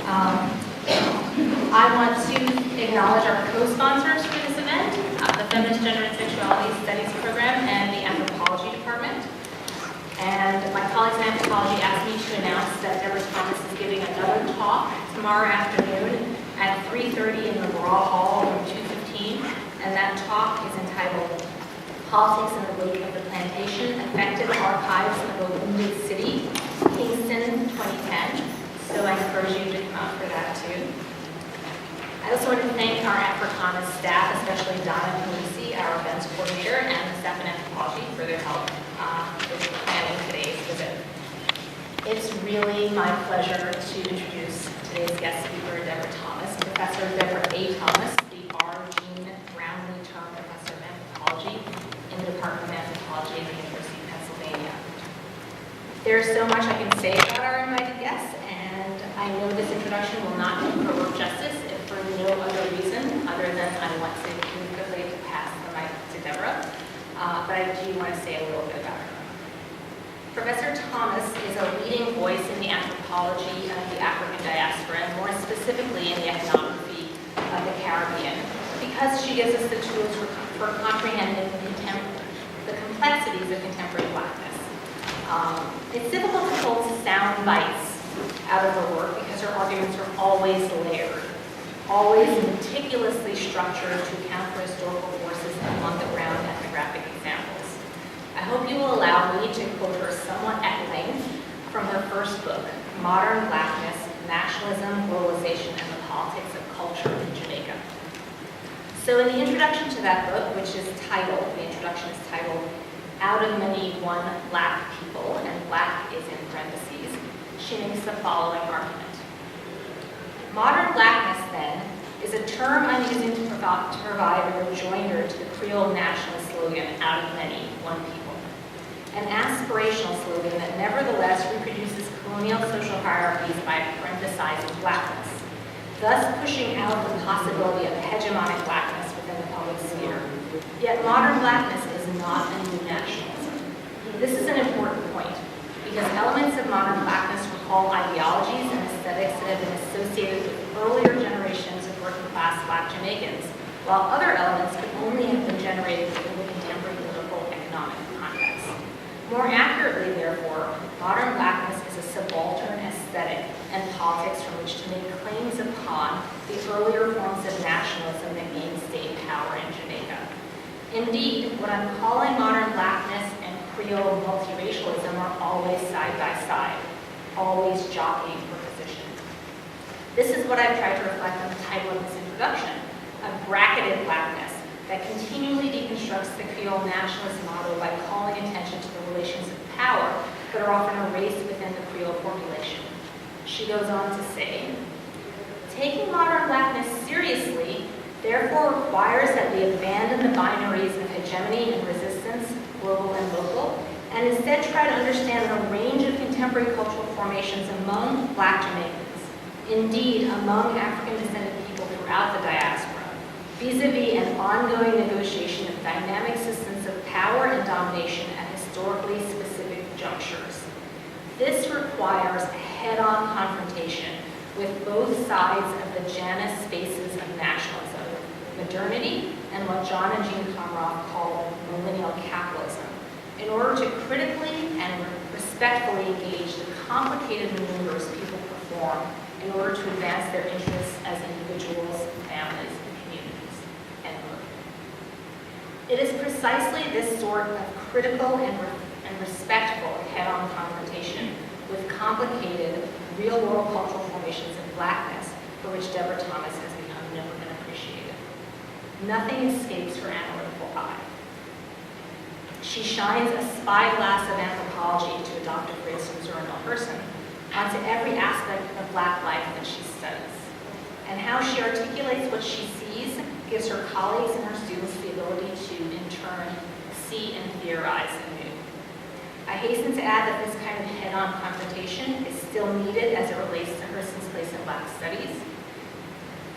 I want to acknowledge our co-sponsors for this event, the Feminist Gender and Sexuality Studies Program and the Anthropology Department. And my colleagues in Anthropology asked me to announce that Deborah Thomas is giving another talk tomorrow afternoon at 3:30 in the Raw Hall, room 215. And that talk is entitled Politics in the Wake of the Plantation, Effective Archives of a Wounded City, Kingston 2010. So I encourage you to come out for that too. I also want to thank our Africana staff, especially Donna Polisi, our events coordinator, and the staff in Anthropology for their help with planning today's visit. It's really my pleasure to introduce today's guest speaker, Deborah Thomas, Professor Deborah A. Thomas, the R. Jean Brownlee Term Professor of Anthropology in the Department of Anthropology at the University of Pennsylvania. There's so much I can say about our invited guests, and I know this introduction will not do her work justice if for no other reason other than I want to quickly pass the mic to Deborah, but I do want to say a little bit about her. Professor Thomas is a leading voice in the anthropology of the African diaspora, and more specifically in the ethnography of the Caribbean, because she gives us the tools for comprehending the complexities of contemporary Blackness. It's difficult to pull sound bites out of her work because her arguments are always layered, always meticulously structured to account for historical forces and on-the-ground ethnographic examples. I hope you will allow me to quote her somewhat at length from her first book, Modern Blackness, Nationalism, Globalization, and the Politics of Culture in Jamaica. So in the introduction to that book, which is titled, Out of Many, One Black People, and Black is in parentheses, she makes the following argument. Modern Blackness, then, is a term I'm using to provide a rejoinder to the Creole nationalist slogan, out of many, one people. An aspirational slogan that nevertheless reproduces colonial social hierarchies by parenthesizing Blackness, thus pushing out the possibility of hegemonic Blackness within the public sphere. Yet modern Blackness is not a new nationalism. This is an important point, because elements of modern Blackness recall ideologies and aesthetics that have been associated with earlier generations of working-class Black Jamaicans, while other elements could only have been generated within the contemporary political economic context. More accurately, therefore, modern Blackness is a subaltern aesthetic and politics from which to make claims upon the earlier forms of nationalism that gained state power in Jamaica. Indeed, what I'm calling modern Blackness and Creole multiracialism are always side by side, always jockeying for position. This is what I've tried to reflect on the title of this introduction, a bracketed Blackness that continually deconstructs the Creole nationalist model by calling attention to the relations of power that are often erased within the Creole formulation. She goes on to say, taking modern Blackness seriously therefore requires that we abandon the binaries of hegemony and resistance, global and local, and instead try to understand the range of contemporary cultural formations among Black Jamaicans, indeed among African-descended people throughout the diaspora, vis-a-vis an ongoing negotiation of dynamic systems of power and domination at historically specific junctures. This requires a head-on confrontation with both sides of the Janus spaces of nationalism, modernity, and what John and Jean Comroff call millennial capitalism, in order to critically and respectfully engage the complicated maneuvers people perform in order to advance their interests as individuals, families, and communities. End quote. It is precisely this sort of critical and respectful head-on confrontation with complicated, real-world cultural formations of Blackness for which Deborah Thomas has become known and appreciated. Nothing escapes her analytical eye. She shines a spyglass of anthropology, to adopt a phrase from Zora Neale Hurston, onto every aspect of Black life that she studies. And how she articulates what she sees gives her colleagues and her students the ability to, in turn, see and theorize anew. I hasten to add that this kind of head-on confrontation is still needed as it relates to Hurston's place in Black studies,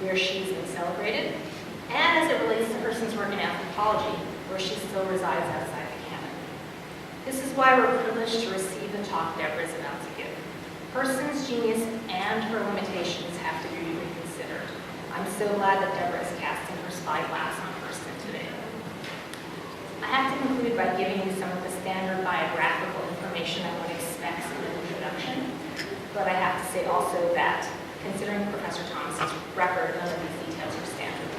where she's been celebrated, and as it relates to Hurston's work in anthropology, where she still resides outside the canon. This is why we're privileged to receive the talk Deborah is about to give. Hurston's genius and her limitations so glad that Deborah is casting her spyglass on Hurston today. I have to conclude by giving you some of the standard biographical information I would expect in an introduction, but I have to say also that, considering Professor Thomas's record, none of these details are standard.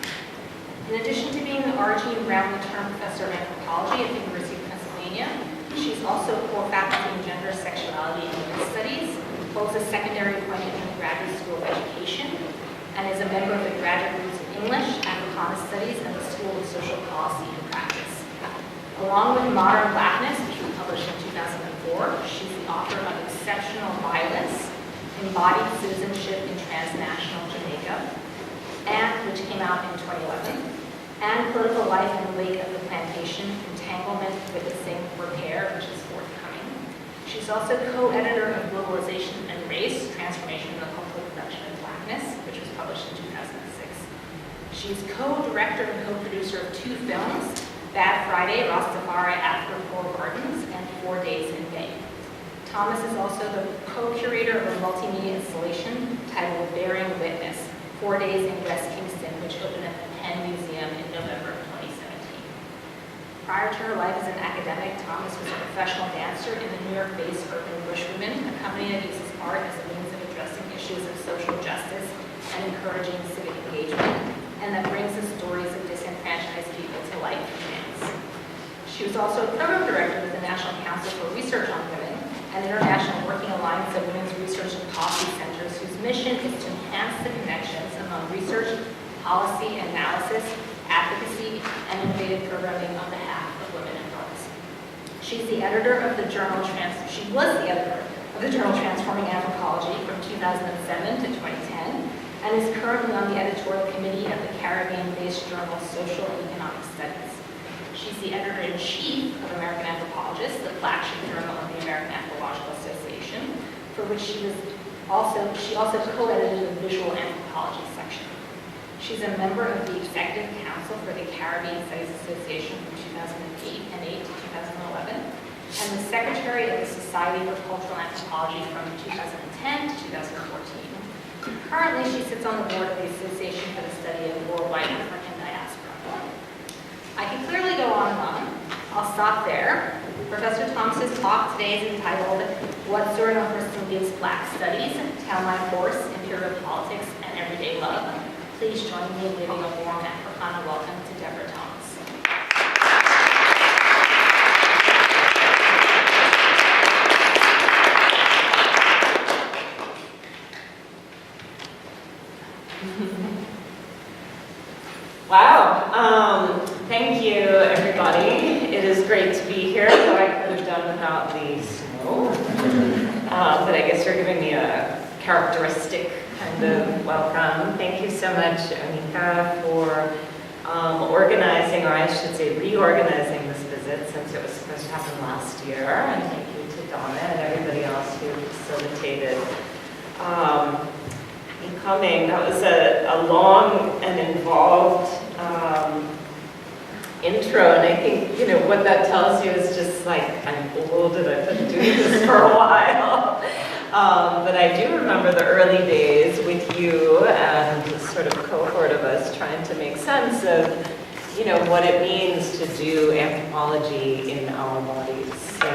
In addition to being the R.G. Brownlee Term Professor of Anthropology at the University of Pennsylvania, she's also core faculty in gender, sexuality, and women's studies, holds a secondary appointment in the Graduate School of Education, and is a member of the Graduate Groups in English, Africana Studies, and the School of Social Policy and Practice. Along with Modern Blackness, which was published in 2004, she's the author of Exceptional Violence, Embodied Citizenship in Transnational Jamaica, and which came out in 2011, and Political Life in the Wake of the Plantation, Entanglement, Witnessing, Repair, which is forthcoming. She's also co-editor of Globalization and Race, Transformation in the Cultural Production of Blackness, which was published in 2006. She's co-director and co-producer of 2 films, Bad Friday, Rastafari After 4 Gardens, and 4 Days in May. Thomas is also the co-curator of a multimedia installation titled Bearing Witness, 4 Days in West Kingston, which opened at the Penn Museum in November of 2017. Prior to her life as an academic, Thomas was a professional dancer in the New York-based Urban Bushwomen, a company that uses art as a means of addressing issues of social justice and encouraging civic engagement, and that brings the stories of disenfranchised people to life in dance. She was also a program director with the National Council for Research on Women, an international working alliance of women's research and policy centers whose mission is to enhance the connections among research, policy, analysis, advocacy, and innovative programming on behalf of women and girls. She was the editor of the journal Transforming Anthropology from 2007 to 2010, and is currently on the editorial committee of the Caribbean-based journal Social and Economic Studies. She's the editor-in-chief of American Anthropologist, the flagship journal of the American Anthropological Association, for which she also co-edited the visual anthropology section. She's a member of the Executive Council for the Caribbean Studies Association from 2008 to 2011, and the Secretary of the Society for Cultural Anthropology from 2010 to 2014. Currently, she sits on the board of the Association for the Study of Worldwide African Diaspora. I could clearly go on and on. I'll stop there. Professor Thomas's talk today is entitled What Zora Neale Hurston Gives Black Studies, Tell My Horse, Imperial Politics, and Everyday Love. Please join me in giving a warm Africana welcome to Deborah Thomas. Wow. Thank you, everybody. It is great to be here, though I could have done without the snow. But I guess you're giving me a characteristic kind of welcome. Thank you so much, Anika, for organizing, or I should say reorganizing this visit since it was supposed to happen last year. And thank you to Donna and everybody else who facilitated me coming. That was a long and involved intro, and I think, what that tells you is just like, I'm old and I've been doing this for a while. But I do remember the early days with you and this sort of cohort of us trying to make sense of, what it means to do anthropology in our bodies. So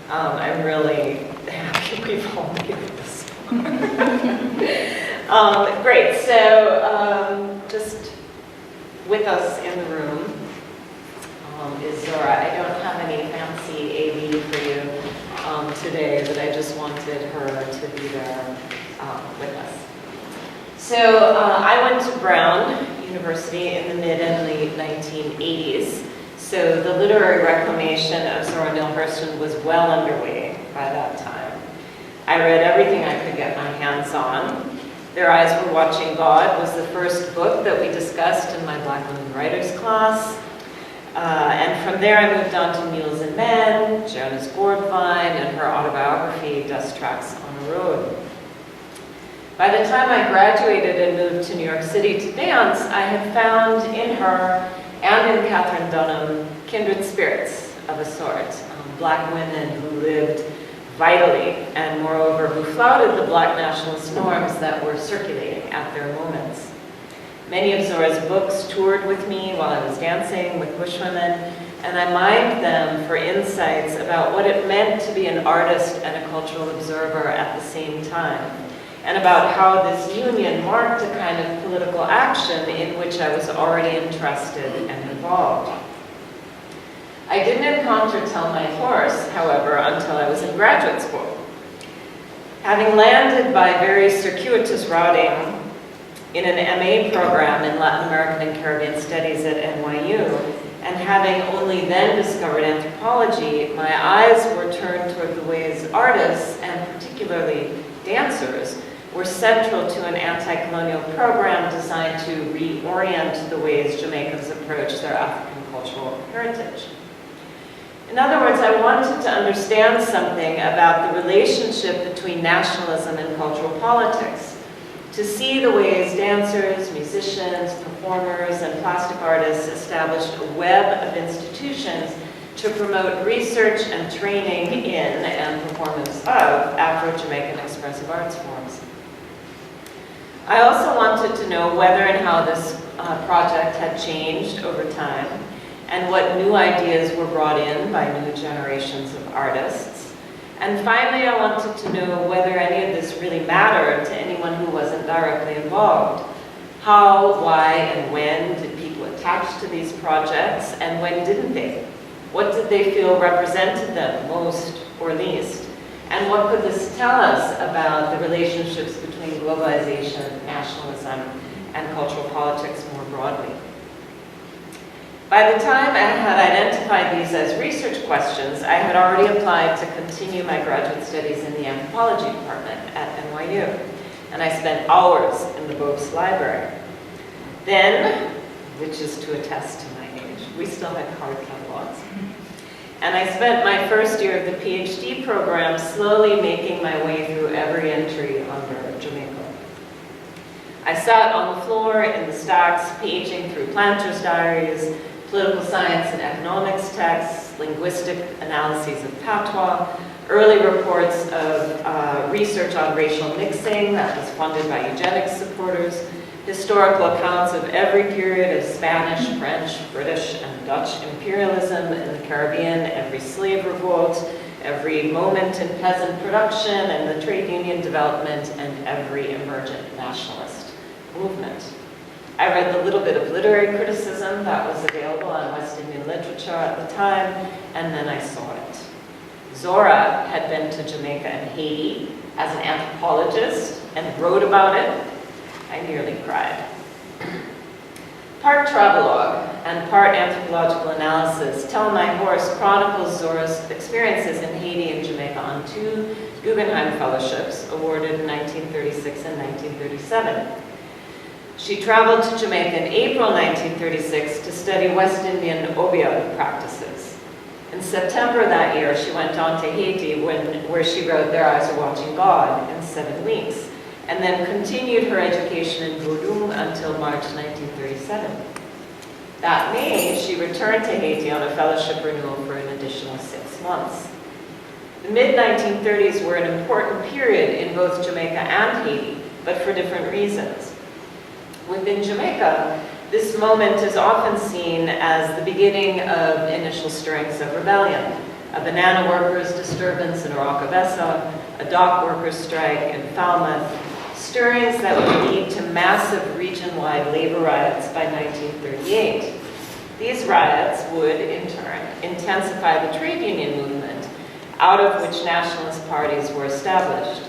I'm really happy we've all made this far. Great, so just with us in the room is Zora. I don't have any fancy AV for you today, but I just wanted her to be there with us. So I went to Brown University in the mid and late 1980s. So the literary reclamation of Zora Neale Hurston was well underway by that time. I read everything I could get my hands on. Their Eyes Were Watching God was the first book that we discussed in my Black Women Writers class. And from there I moved on to Mules and Men, Jonas Gordvine, and her autobiography, Dust Tracks on a Road. By the time I graduated and moved to New York City to dance, I had found in her and in Catherine Dunham kindred spirits of a sort, Black women who lived vitally, and moreover, who flouted the Black nationalist norms that were circulating at their moments. Many of Zora's books toured with me while I was dancing with bushwomen, and I mined them for insights about what it meant to be an artist and a cultural observer at the same time, and about how this union marked a kind of political action in which I was already interested and involved. I didn't encounter Tell My Horse, however, until I was in graduate school. Having landed by very circuitous routing in an MA program in Latin American and Caribbean Studies at NYU, and having only then discovered anthropology, my eyes were turned toward the ways artists, and particularly dancers, were central to an anti-colonial program designed to reorient the ways Jamaicans approach their African cultural heritage. In other words, I wanted to understand something about the relationship between nationalism and cultural politics, to see the ways dancers, musicians, performers, and plastic artists established a web of institutions to promote research and training in and performance of Afro-Jamaican expressive arts forms. I also wanted to know whether and how this project had changed over time, and what new ideas were brought in by new generations of artists. And finally, I wanted to know whether any of this really mattered to anyone who wasn't directly involved. How, why, and when did people attach to these projects, and when didn't they? What did they feel represented them most or least? And what could this tell us about the relationships between globalization, nationalism, and cultural politics more broadly? By the time I had identified these as research questions, I had already applied to continue my graduate studies in the Anthropology department at NYU, and I spent hours in the Bobst library. Then, which is to attest to my age, we still had hard catalogs. And I spent my first year of the PhD program slowly making my way through every entry under Jamaica. I sat on the floor in the stacks, paging through planters' diaries, political science and economics texts, linguistic analyses of patois, early reports of research on racial mixing that was funded by eugenics supporters, historical accounts of every period of Spanish, French, British, and Dutch imperialism in the Caribbean, every slave revolt, every moment in peasant production and the trade union development, and every emergent nationalist movement. I read the little bit of literary criticism that was available on West Indian literature at the time, and then I saw it. Zora had been to Jamaica and Haiti as an anthropologist and wrote about it. I nearly cried. Part travelogue and part anthropological analysis, Tell My Horse chronicles Zora's experiences in Haiti and Jamaica on 2 Guggenheim Fellowships awarded in 1936 and 1937. She traveled to Jamaica in April 1936 to study West Indian obeah practices. In September that year, she went on to Haiti where she wrote Their Eyes Are Watching God in 7 weeks, and then continued her education in Bordeaux until March 1937. That May, she returned to Haiti on a fellowship renewal for an additional 6 months. The mid-1930s were an important period in both Jamaica and Haiti, but for different reasons. Within Jamaica, this moment is often seen as the beginning of initial stirrings of rebellion. A banana workers' disturbance in Orocabessa, a dock workers' strike in Falmouth, stirrings that would lead to massive region-wide labor riots by 1938. These riots would, in turn, intensify the trade union movement, out of which nationalist parties were established.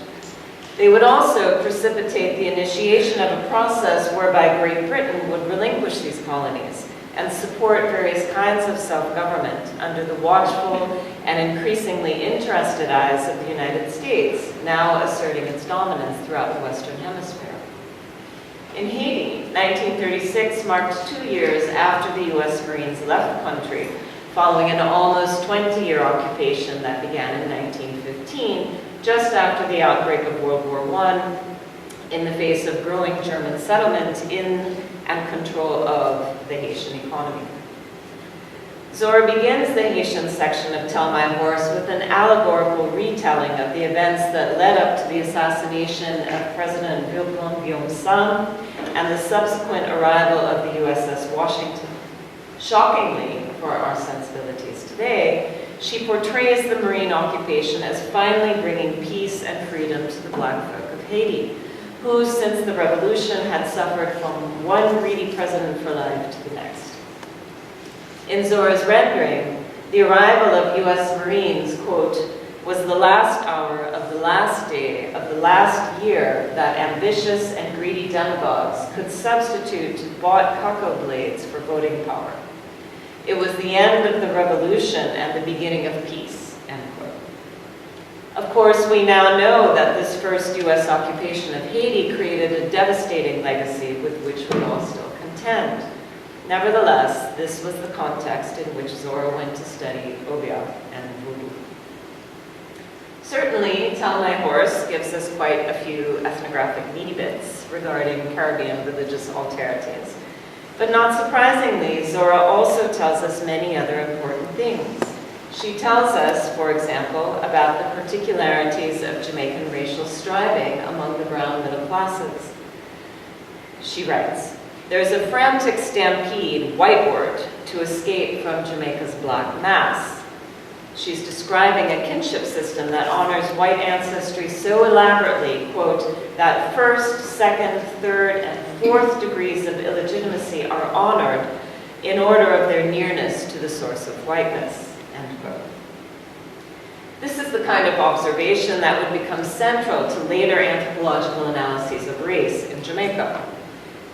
They would also precipitate the initiation of a process whereby Great Britain would relinquish these colonies and support various kinds of self-government under the watchful and increasingly interested eyes of the United States, now asserting its dominance throughout the Western Hemisphere. In Haiti, 1936 marked 2 years after the U.S. Marines left the country, following an almost 20-year occupation that began in 1915, just after the outbreak of World War I, in the face of growing German settlement in and control of the Haitian economy. Zora begins the Haitian section of Tell My Horse with an allegorical retelling of the events that led up to the assassination of President Guillaume Sam and the subsequent arrival of the USS Washington. Shockingly, for our sensibilities today, she portrays the Marine occupation as finally bringing peace and freedom to the black folk of Haiti, who, since the revolution, had suffered from one greedy president for life to the next. In Zora's rendering, the arrival of U.S. Marines, quote, was the last hour of the last day of the last year that ambitious and greedy demagogues could substitute bought cacao blades for voting power. It was the end of the revolution and the beginning of peace, end quote. Of course, we now know that this first U.S. occupation of Haiti created a devastating legacy with which we all still contend. Nevertheless, this was the context in which Zora went to study Obia and Voodoo. Certainly, Tell My Horse gives us quite a few ethnographic meaty bits regarding Caribbean religious alterities. But not surprisingly, Zora also tells us many other important things. She tells us, for example, about the particularities of Jamaican racial striving among the brown middle classes. She writes, "There's a frantic stampede whiteward to escape from Jamaica's black mass." She's describing a kinship system that honors white ancestry so elaborately, quote, that first, second, third, and fourth degrees of illegitimacy are honored in order of their nearness to the source of whiteness, end quote. This is the kind of observation that would become central to later anthropological analyses of race in Jamaica.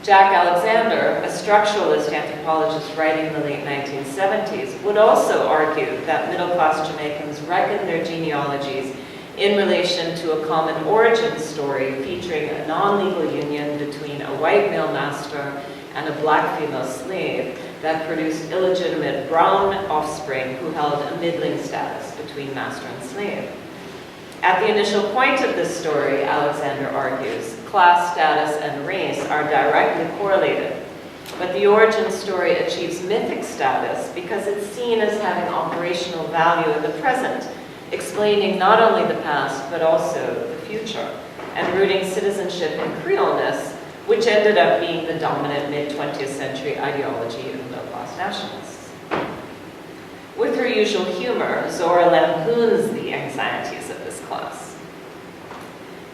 Jack Alexander, a structuralist anthropologist writing in the late 1970s, would also argue that middle-class Jamaicans reckon their genealogies in relation to a common origin story featuring a non-legal union between a white male master and a black female slave that produced illegitimate brown offspring who held a middling status between master and slave. At the initial point of this story, Alexander argues, class status and race are directly correlated, but the origin story achieves mythic status because it's seen as having operational value in the present, explaining not only the past, but also the future, and rooting citizenship in Creoleness, which ended up being the dominant mid-20th century ideology of middle-class nationalists. With her usual humor, Zora lampoons the anxieties of this class.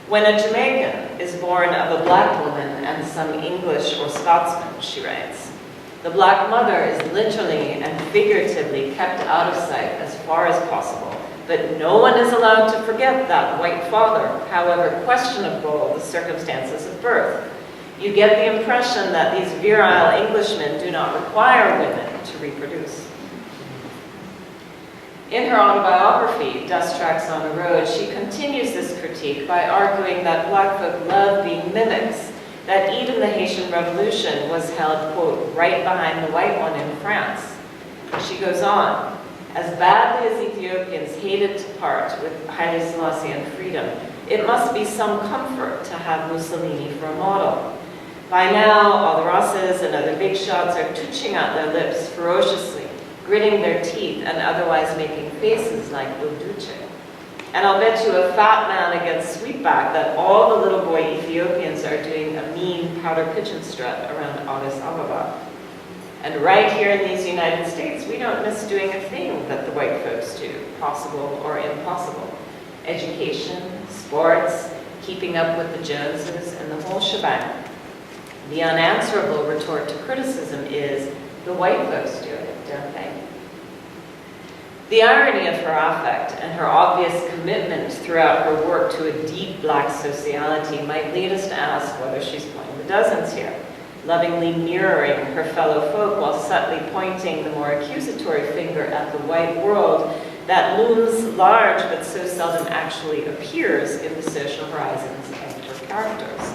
When a Jamaican is born of a black woman and some English or Scotsman, she writes, the black mother is literally and figuratively kept out of sight as far as possible, but no one is allowed to forget that white father, however questionable the circumstances of birth. You get the impression that these virile Englishmen do not require women to reproduce. In her autobiography, Dust Tracks on a Road, she continues this critique by arguing that black folk love being mimics, that even the Haitian Revolution was held, quote, right behind the white one in France. She goes on, as badly as Ethiopians hated to part with Haile Selassie and freedom, it must be some comfort to have Mussolini for a model. By now, all the Rosses and other big shots are twitching out their lips ferociously, gritting their teeth and otherwise making faces like Il Duce. And I'll bet you a fat man against Sweetback that all the little boy Ethiopians are doing a mean powder pigeon strut around Addis Ababa. And right here in these United States, we don't miss doing a thing that the white folks do, possible or impossible. Education, sports, keeping up with the Joneses, and the whole shebang. The unanswerable retort to criticism is, the white folks do it, don't they? The irony of her affect and her obvious commitment throughout her work to a deep black sociality might lead us to ask whether she's playing the dozens here, lovingly mirroring her fellow folk while subtly pointing the more accusatory finger at the white world that looms large but so seldom actually appears in the social horizons of her characters.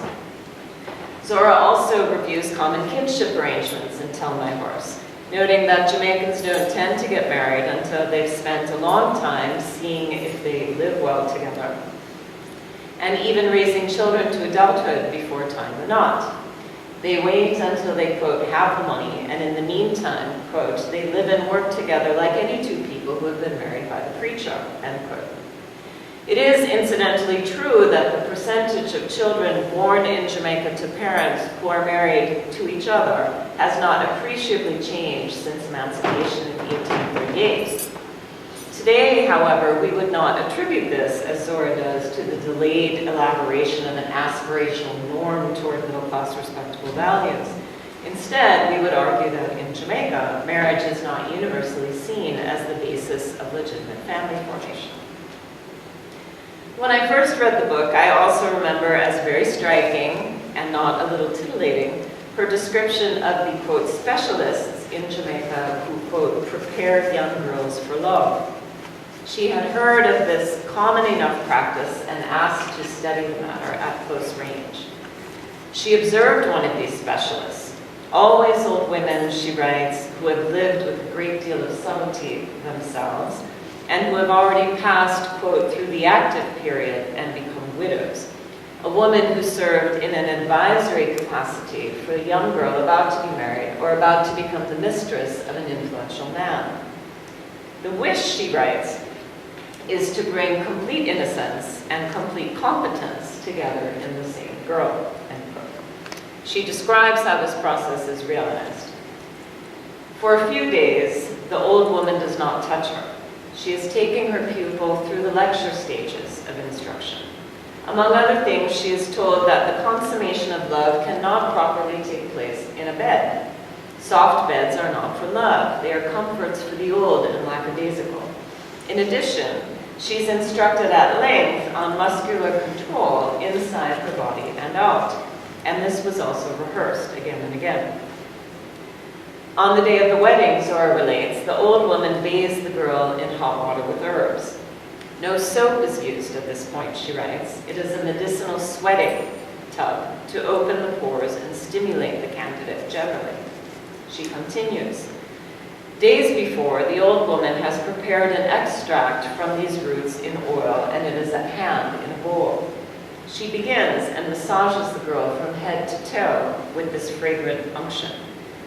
Zora also reviews common kinship arrangements in Tell My Horse, noting that Jamaicans don't tend to get married until they've spent a long time seeing if they live well together, and even raising children to adulthood before tying the knot. They wait until they, quote, have the money, and in the meantime, quote, they live and work together like any two people who have been married by the preacher, end quote. It is incidentally true that the percentage of children born in Jamaica to parents who are married to each other has not appreciably changed since emancipation in 1838. Today, however, we would not attribute this, as Zora does, to the delayed elaboration of an aspirational norm toward middle-class respectable values. Instead, we would argue that in Jamaica, marriage is not universally seen as the basis of legitimate family formation. When I first read the book, I also remember as very striking, and not a little titillating, her description of the, quote, specialists in Jamaica who, quote, prepared young girls for love. She had heard of this common enough practice and asked to study the matter at close range. She observed one of these specialists, always old women, she writes, who have lived with a great deal of subtlety themselves, and who have already passed, quote, through the active period and become widows. A woman who served in an advisory capacity for a young girl about to be married or about to become the mistress of an influential man. The wish, she writes, is to bring complete innocence and complete competence together in the same girl, end quote. She describes how this process is realized. For a few days, the old woman does not touch her. She is taking her pupil through the lecture stages of instruction. Among other things, she is told that the consummation of love cannot properly take place in a bed. Soft beds are not for love. They are comforts for the old and lackadaisical. In addition, she's instructed at length on muscular control inside her body and out. And this was also rehearsed again and again. On the day of the wedding, Zora relates, the old woman bathes the girl in hot water with herbs. No soap is used at this point, she writes. It is a medicinal sweating tub to open the pores and stimulate the candidate generally. She continues. Days before, the old woman has prepared an extract from these roots in oil, and it is at hand in a bowl. She begins and massages the girl from head to toe with this fragrant unction.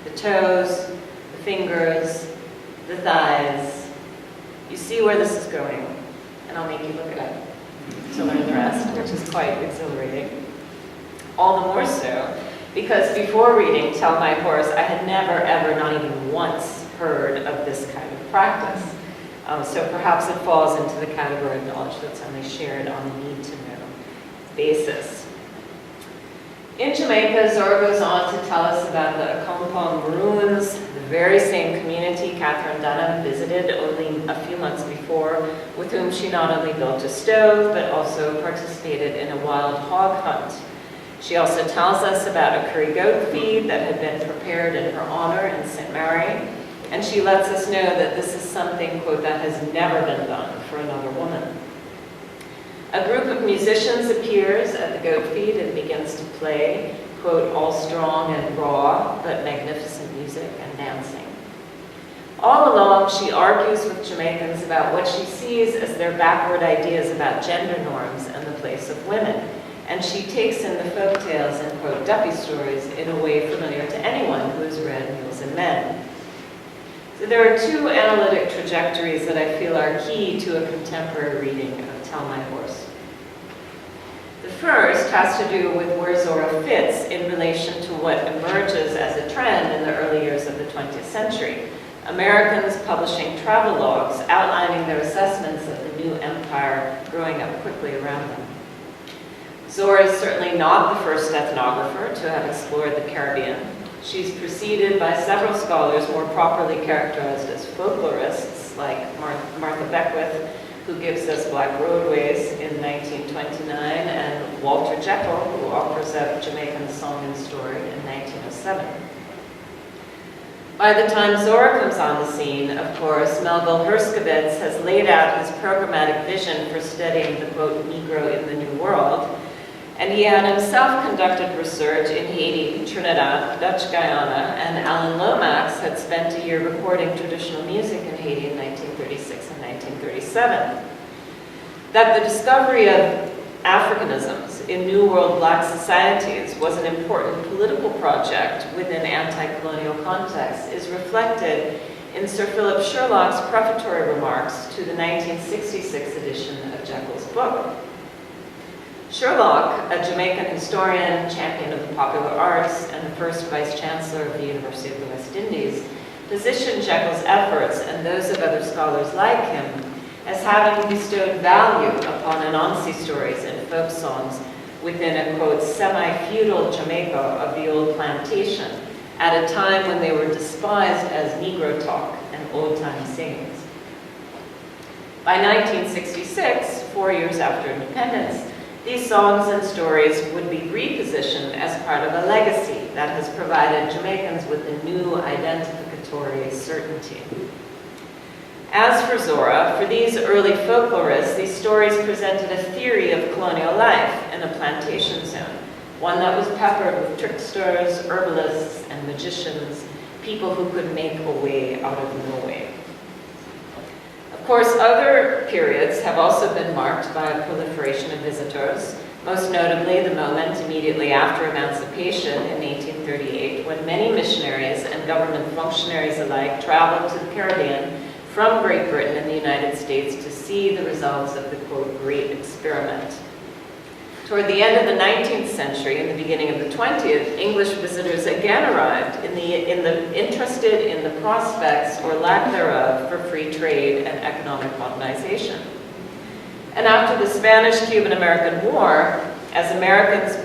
The toes, the fingers, the thighs. You see where this is going, and I'll make you look it up to learn the rest, which is quite exhilarating. All the more so, because before reading Tell My Horse, I had never, ever, not even once heard of this kind of practice. So perhaps it falls into the category of knowledge that's only shared on a need-to-know basis. In Jamaica, Zora goes on to tell us about the Accompong ruins, the very same community Catherine Dunham visited only a few months before, with whom she not only built a stove, but also participated in a wild hog hunt. She also tells us about a curry goat feed that had been prepared in her honor in St. Mary, and she lets us know that this is something, quote, that has never been done for another woman. A group of musicians appears at the goat feed and begins to play, quote, all strong and raw, but magnificent music and dancing. All along, she argues with Jamaicans about what she sees as their backward ideas about gender norms and the place of women. And she takes in the folk tales and, quote, duppy stories in a way familiar to anyone who has read Mules and Men. So there are two analytic trajectories that I feel are key to a contemporary reading of Tell My Horse. The first has to do with where Zora fits in relation to what emerges as a trend in the early years of the 20th century. Americans publishing travel logs outlining their assessments of the new empire growing up quickly around them. Zora is certainly not the first ethnographer to have explored the Caribbean. She's preceded by several scholars more properly characterized as folklorists, like Martha Beckwith, who gives us Black Roadways in 1929, and Walter Jekyll, who offers up Jamaican Song and Story in 1907. By the time Zora comes on the scene, of course, Melville Herskovitz has laid out his programmatic vision for studying the, quote, Negro in the New World, and he had himself conducted research in Haiti, Trinidad, Dutch Guyana, and Alan Lomax had spent a year recording traditional music in Haiti in 1936 and 1937. That the discovery of Africanisms in New World Black societies was an important political project within anti-colonial contexts is reflected in Sir Philip Sherlock's prefatory remarks to the 1966 edition of Jekyll's book. Sherlock, a Jamaican historian, champion of the popular arts, and the first vice-chancellor of the University of the West Indies, positioned Jekyll's efforts and those of other scholars like him as having bestowed value upon Anansi stories and folk songs within a, quote, semi-feudal Jamaica of the old plantation at a time when they were despised as Negro talk and old-time sayings. By 1966, 4 years after independence, these songs and stories would be repositioned as part of a legacy that has provided Jamaicans with a new identificatory certainty. As for Zora, for these early folklorists, these stories presented a theory of colonial life in a plantation zone, one that was peppered with tricksters, herbalists, and magicians, people who could make a way out of no way. Of course, other periods have also been marked by a proliferation of visitors, most notably the moment immediately after emancipation in 1838, when many missionaries and government functionaries alike traveled to the Caribbean from Great Britain and the United States to see the results of the, quote, great experiment. Toward the end of the 19th century and the beginning of the 20th, English visitors again arrived interested in the prospects or lack thereof for free trade and economic modernization. And after the Spanish-Cuban-American War, as Americans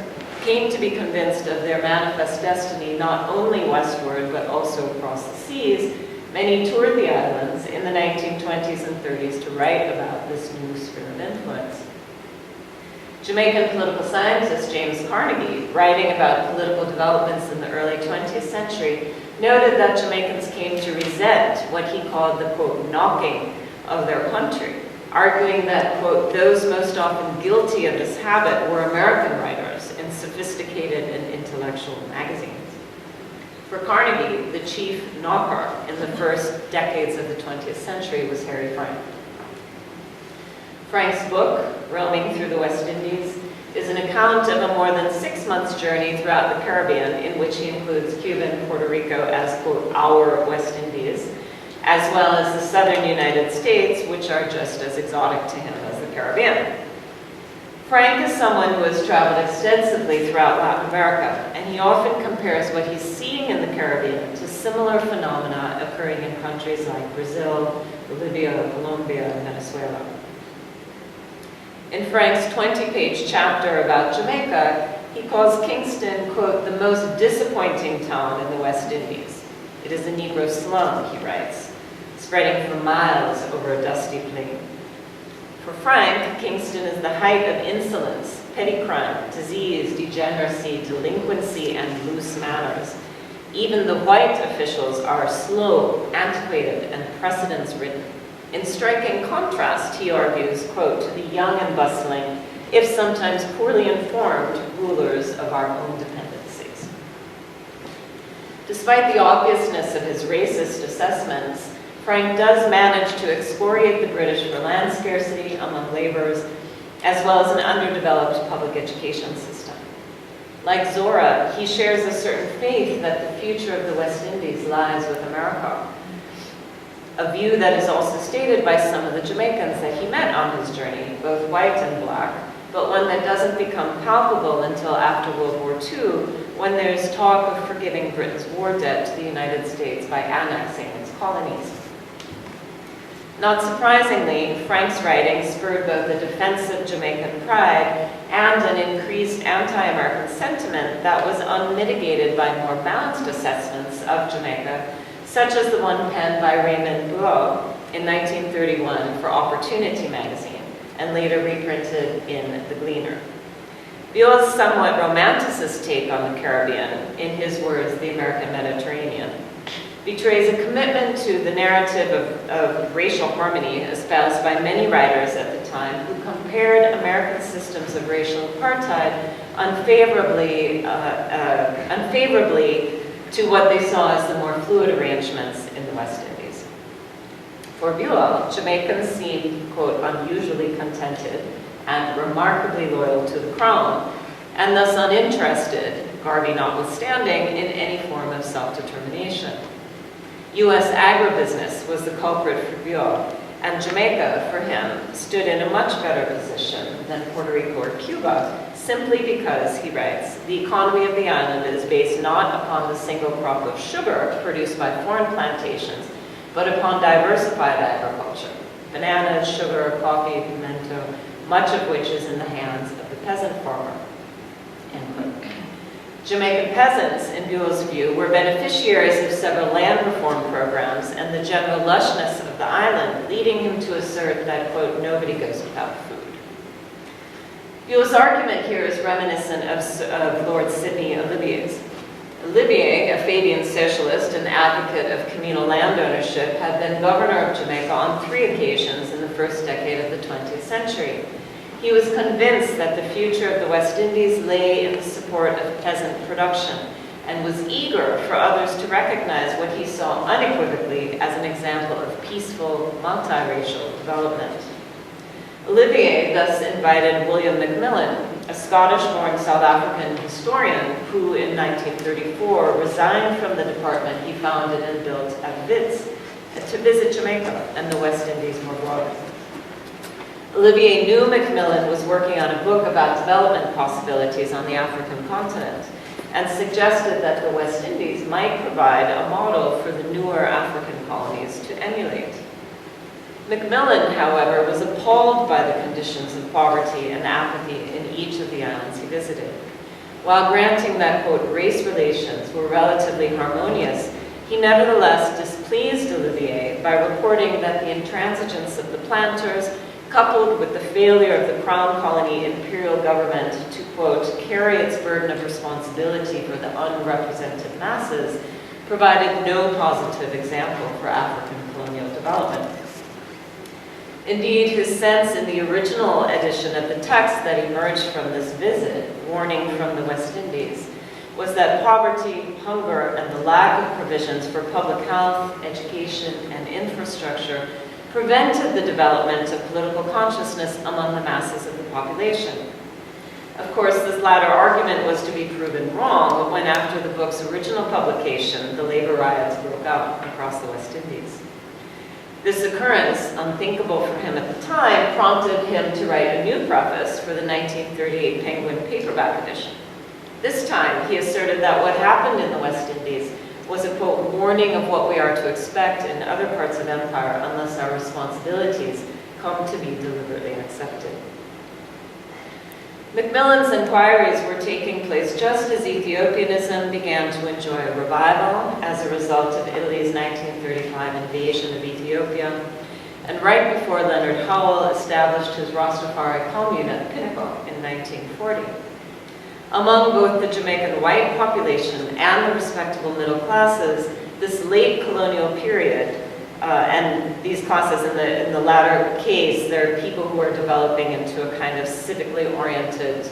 came to be convinced of their manifest destiny not only westward but also across the seas, many toured the islands in the 1920s and 30s to write about this new sphere of influence. Jamaican political scientist James Carnegie, writing about political developments in the early 20th century, noted that Jamaicans came to resent what he called the, quote, knocking of their country, arguing that, quote, those most often guilty of this habit were American writers in sophisticated and intellectual magazines. For Carnegie, the chief knocker in the first decades of the 20th century was Harry Frank. Frank's book, Roaming Through the West Indies, is an account of a more than 6 months journey throughout the Caribbean, in which he includes Cuba and Puerto Rico as, quote, our West Indies, as well as the southern United States, which are just as exotic to him as the Caribbean. Frank is someone who has traveled extensively throughout Latin America, and he often compares what he's seeing in the Caribbean to similar phenomena occurring in countries like Brazil, Bolivia, Colombia, and Venezuela. In Frank's 20-page chapter about Jamaica, he calls Kingston, quote, the most disappointing town in the West Indies. It is a Negro slum, he writes, spreading for miles over a dusty plain. For Frank, Kingston is the height of insolence, petty crime, disease, degeneracy, delinquency, and loose manners. Even the white officials are slow, antiquated, and precedence-ridden. In striking contrast, he argues, quote, to the young and bustling, if sometimes poorly informed, rulers of our own dependencies. Despite the obviousness of his racist assessments, Frank does manage to excoriate the British for land scarcity among laborers, as well as an underdeveloped public education system. Like Zora, he shares a certain faith that the future of the West Indies lies with America, a view that is also stated by some of the Jamaicans that he met on his journey, both white and black, but one that doesn't become palpable until after World War II, when there's talk of forgiving Britain's war debt to the United States by annexing its colonies. Not surprisingly, Frank's writing spurred both a defensive Jamaican pride and an increased anti-American sentiment that was unmitigated by more balanced assessments of Jamaica, such as the one penned by Raymond Bureau in 1931 for Opportunity magazine, and later reprinted in The Gleaner. Buell's somewhat romanticist take on the Caribbean, in his words, the American Mediterranean, betrays a commitment to the narrative of racial harmony espoused by many writers at the time who compared American systems of racial apartheid unfavorably to what they saw as the more fluid arrangements in the West Indies. For Buell, Jamaicans seemed, quote, unusually contented and remarkably loyal to the crown, and thus uninterested, Garvey notwithstanding, in any form of self-determination. U.S. agribusiness was the culprit for Biot, and Jamaica, for him, stood in a much better position than Puerto Rico or Cuba, simply because, he writes, the economy of the island is based not upon the single crop of sugar produced by foreign plantations, but upon diversified agriculture, bananas, sugar, coffee, pimento, much of which is in the hands of the peasant farmer. End quote. Jamaican peasants, in Buell's view, were beneficiaries of several land reform programs and the general lushness of the island, leading him to assert that, quote, nobody goes without food. Buell's argument here is reminiscent of Lord Sidney Olivier's. Olivier, a Fabian socialist and advocate of communal land ownership, had been governor of Jamaica on 3 occasions in the first decade of the 20th century. He was convinced that the future of the West Indies lay in the support of peasant production, and was eager for others to recognize what he saw unequivocally as an example of peaceful, multiracial development. Olivier thus invited William Macmillan, a Scottish-born South African historian who, in 1934, resigned from the department he founded and built at Wits, to visit Jamaica and the West Indies more broadly. Olivier knew Macmillan was working on a book about development possibilities on the African continent, and suggested that the West Indies might provide a model for the newer African colonies to emulate. Macmillan, however, was appalled by the conditions of poverty and apathy in each of the islands he visited. While granting that, quote, race relations were relatively harmonious, he nevertheless displeased Olivier by reporting that the intransigence of the planters, coupled with the failure of the Crown Colony Imperial government to, quote, carry its burden of responsibility for the unrepresented masses, provided no positive example for African colonial development. Indeed, his sense in the original edition of the text that emerged from this visit, warning from the West Indies, was that poverty, hunger, and the lack of provisions for public health, education, and infrastructure prevented the development of political consciousness among the masses of the population. Of course, this latter argument was to be proven wrong when, after the book's original publication, the labor riots broke out across the West Indies. This occurrence, unthinkable for him at the time, prompted him to write a new preface for the 1938 Penguin paperback edition. This time, he asserted that what happened in the West Indies was a, quote, warning of what we are to expect in other parts of empire unless our responsibilities come to be deliberately accepted. Macmillan's inquiries were taking place just as Ethiopianism began to enjoy a revival as a result of Italy's 1935 invasion of Ethiopia, and right before Leonard Howell established his Rastafari commune at Pinnacle in 1940. Among both the Jamaican white population and the respectable middle classes, this late colonial period, and these classes in the latter case, they're people who are developing into a kind of civically oriented,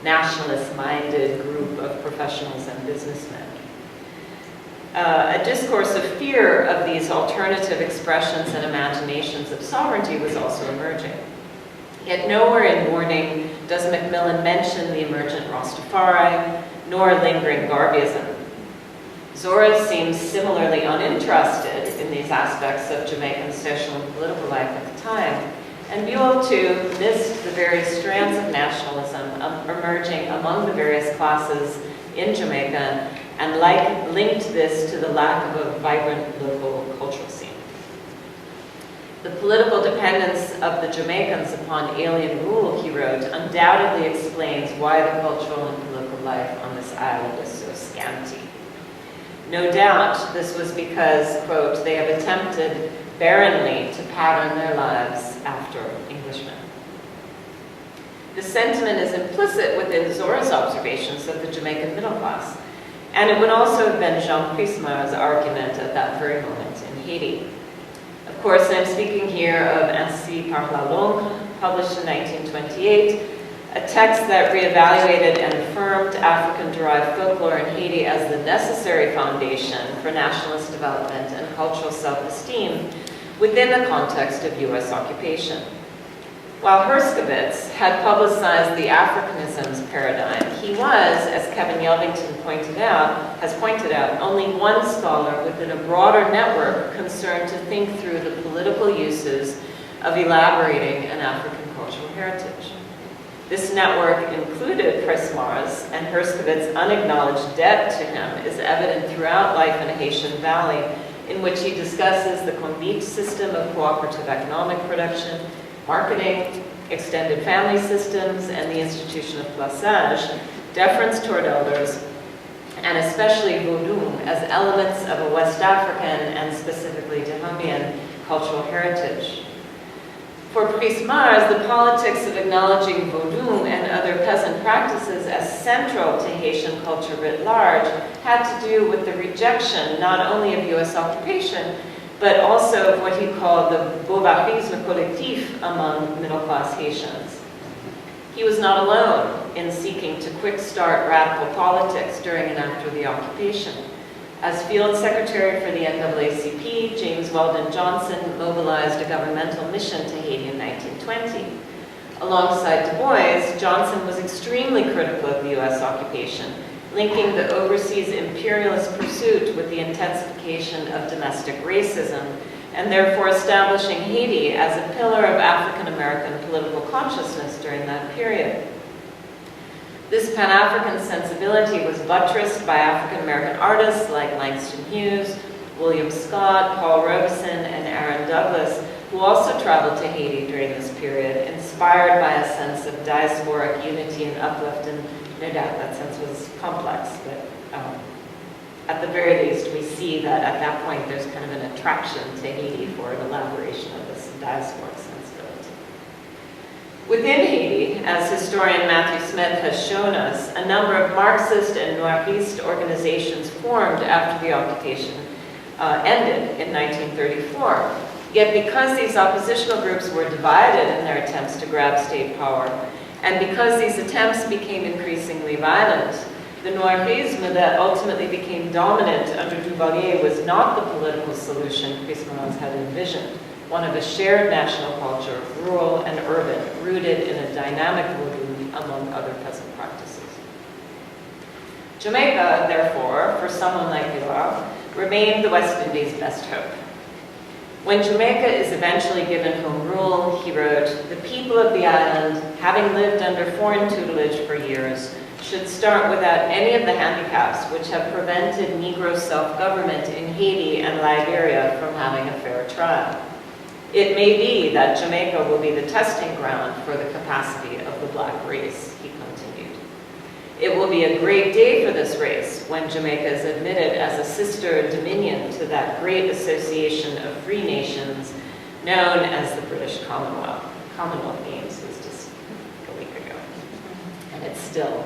nationalist-minded group of professionals and businessmen. A discourse of fear of these alternative expressions and imaginations of sovereignty was also emerging. Yet nowhere in Warning does Macmillan mention the emergent Rastafari, nor lingering Garveyism. Zora seems similarly uninterested in these aspects of Jamaican social and political life at the time, and Buell, too, missed the various strands of nationalism emerging among the various classes in Jamaica, and linked this to the lack of a vibrant local cultural scene. The political dependence of the Jamaicans upon alien rule, he wrote, undoubtedly explains why the cultural and political life on this island is so scanty. No doubt this was because, quote, they have attempted barrenly to pattern their lives after Englishmen. The sentiment is implicit within Zora's observations of the Jamaican middle class, and it would also have been Jean Prisma's argument at that very moment in Haiti. Of course, I'm speaking here of Ainsi par la langue, published in 1928, a text that reevaluated and affirmed African-derived folklore in Haiti as the necessary foundation for nationalist development and cultural self-esteem within the context of U.S. occupation. While Herskovits had publicized the Africanisms paradigm, he was, as Kevin Yelvington has pointed out, only one scholar within a broader network concerned to think through the political uses of elaborating an African cultural heritage. This network included Presmar's, and Herskovits' unacknowledged debt to him is evident throughout life in a Haitian valley, in which he discusses the convite system of cooperative economic production, marketing, extended family systems, and the institution of plaçage, deference toward elders, and especially Vodun as elements of a West African and specifically Dahomian cultural heritage. For Prismars, the politics of acknowledging Vodun and other peasant practices as central to Haitian culture writ large had to do with the rejection not only of US occupation, but also of what he called the bovarisme collectif among middle-class Haitians. He was not alone in seeking to quick-start radical politics during and after the occupation. As Field Secretary for the NAACP, James Weldon Johnson mobilized a governmental mission to Haiti in 1920. Alongside Du Bois, Johnson was extremely critical of the US occupation, linking the overseas imperialist pursuit with the intensification of domestic racism, and therefore establishing Haiti as a pillar of African American political consciousness during that period. This Pan-African sensibility was buttressed by African American artists like Langston Hughes, William Scott, Paul Robeson, and Aaron Douglas, who also traveled to Haiti during this period, inspired by a sense of diasporic unity and uplift. And no doubt that sense was complex, but at the very least we see that at that point there's kind of an attraction to Haiti for an elaboration of this diasporic sensibility. Within Haiti, as historian Matthew Smith has shown us, a number of Marxist and Noiriste organizations formed after the occupation ended in 1934. Yet because these oppositional groups were divided in their attempts to grab state power, and because these attempts became increasingly violent, the Noirisme that ultimately became dominant under Duvalier was not the political solution Prismans had envisioned, one of a shared national culture, rural and urban, rooted in a dynamic movement among other peasant practices. Jamaica, therefore, for someone like Zora, remained the West Indies' best hope. When Jamaica is eventually given home rule, he wrote, "The people of the island, having lived under foreign tutelage for years, should start without any of the handicaps which have prevented Negro self-government in Haiti and Liberia from having a fair trial. It may be that Jamaica will be the testing ground for the capacity of the black race," he continued. "It will be a great day for this race when Jamaica is admitted as a sister dominion to that great association of free nations known as the British Commonwealth." Commonwealth Games was just a week ago. And it's still,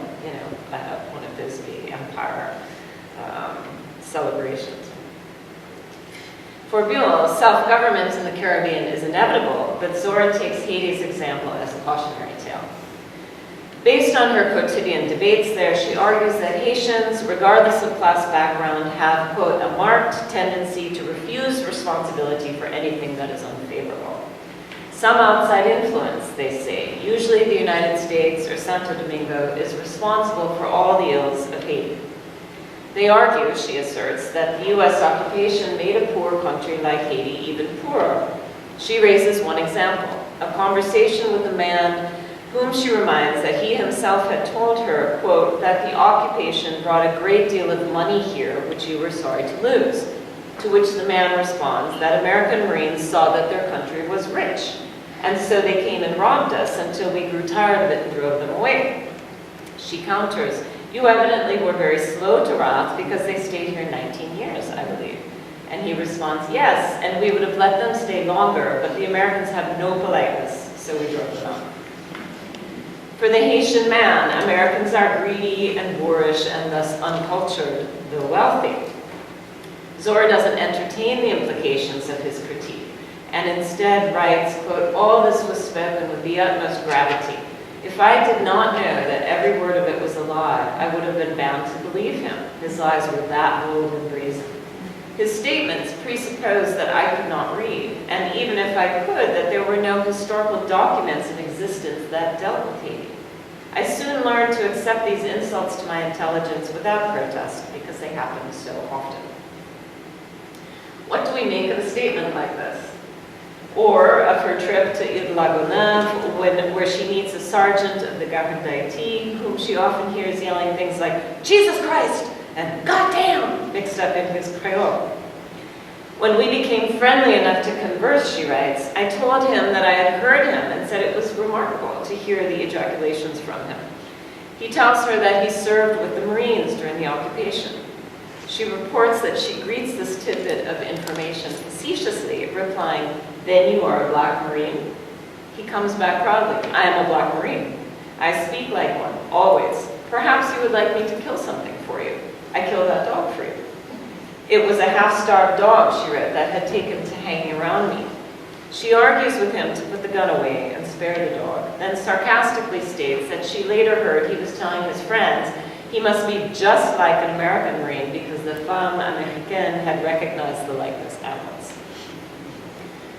one of those big empire celebrations. For Buell, self-government in the Caribbean is inevitable, but Zora takes Haiti's example as a cautionary tale. Based on her quotidian debates there, she argues that Haitians, regardless of class background, have, quote, a marked tendency to refuse responsibility for anything that is unfavorable. Some outside influence, they say, usually the United States or Santo Domingo, is responsible for all the ills of Haiti. They argue, she asserts, that the US occupation made a poor country like Haiti even poorer. She raises one example, a conversation with a man whom she reminds that he himself had told her, quote, that the occupation brought a great deal of money here, which you were sorry to lose. To which the man responds that American Marines saw that their country was rich, and so they came and robbed us until we grew tired of it and drove them away. She counters, you evidently were very slow to wrath because they stayed here 19 years, I believe. And he responds, yes, and we would have let them stay longer, but the Americans have no politeness, so we drove them out. For the Haitian man, Americans are greedy and boorish and thus uncultured, though wealthy. Zora doesn't entertain the implications of his critique, and instead writes, quote, all this was spoken with the utmost gravity. If I did not know that every word of it was a lie, I would have been bound to believe him. His lies were that bold and brazen. His statements presuppose that I could not read, and even if I could, that there were no historical documents in existence that dealt with Haiti. I soon learned to accept these insults to my intelligence without protest, because they happen so often. What do we make of a statement like this? Or of her trip to Île-la-Gonâve, where she meets a sergeant of the Garde d'Haïti, whom she often hears yelling things like, "Jesus Christ!" and "Goddamn!" mixed up in his Creole. When we became friendly enough to converse, she writes, I told him that I had heard him and said it was remarkable to hear the ejaculations from him. He tells her that he served with the Marines during the occupation. She reports that she greets this tidbit of information facetiously, replying, "Then you are a Black Marine?" He comes back proudly, "I am a Black Marine. I speak like one, always. Perhaps you would like me to kill something for you. I killed that dog for you." It was a half-starved dog, she wrote, that had taken to hanging around me. She argues with him to put the gun away and spare the dog, then sarcastically states that she later heard he was telling his friends he must be just like an American Marine because the femme américaine had recognized the likeness at once.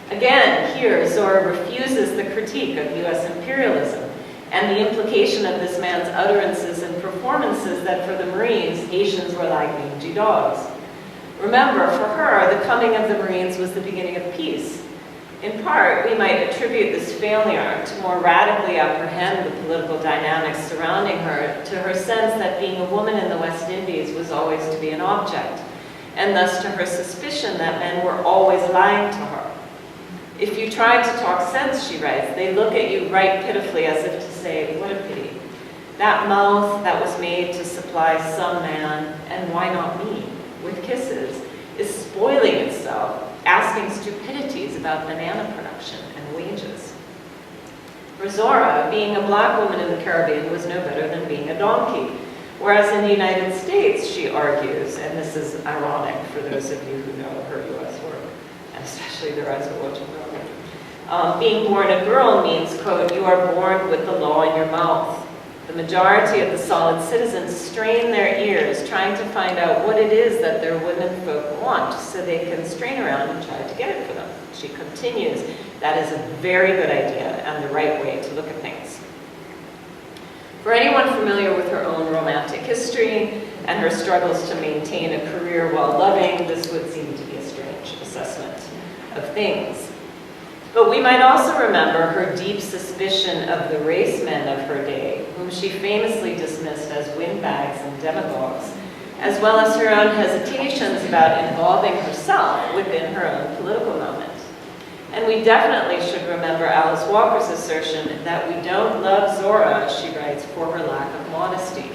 Again, here, Zora refuses the critique of U.S. imperialism and the implication of this man's utterances and performances that for the Marines, Haitians were like mangy dogs. Remember, for her, the coming of the Marines was the beginning of peace. In part, we might attribute this failure to more radically apprehend the political dynamics surrounding her to her sense that being a woman in the West Indies was always to be an object, and thus to her suspicion that men were always lying to her. If you try to talk sense, she writes, they look at you right pitifully as if to say, what a pity. That mouth that was made to supply some man, and why not me, with kisses, is spoiling itself, asking stupidities about banana production and wages. For Zora, being a Black woman in the Caribbean was no better than being a donkey. Whereas in the United States, she argues, and this is ironic for those of you who know her U.S. work, and especially the rise of being born a girl means, quote, you are born with the law in your mouth. The majority of the solid citizens strain their ears trying to find out what it is that their women folk want so they can strain around and try to get it for them. She continues, that is a very good idea and the right way to look at things. For anyone familiar with her own romantic history and her struggles to maintain a career while loving, this would seem to be a strange assessment of things. But we might also remember her deep suspicion of the race men of her day, whom she famously dismissed as windbags and demagogues, as well as her own hesitations about involving herself within her own political moment. And we definitely should remember Alice Walker's assertion that we don't love Zora, she writes, for her lack of modesty.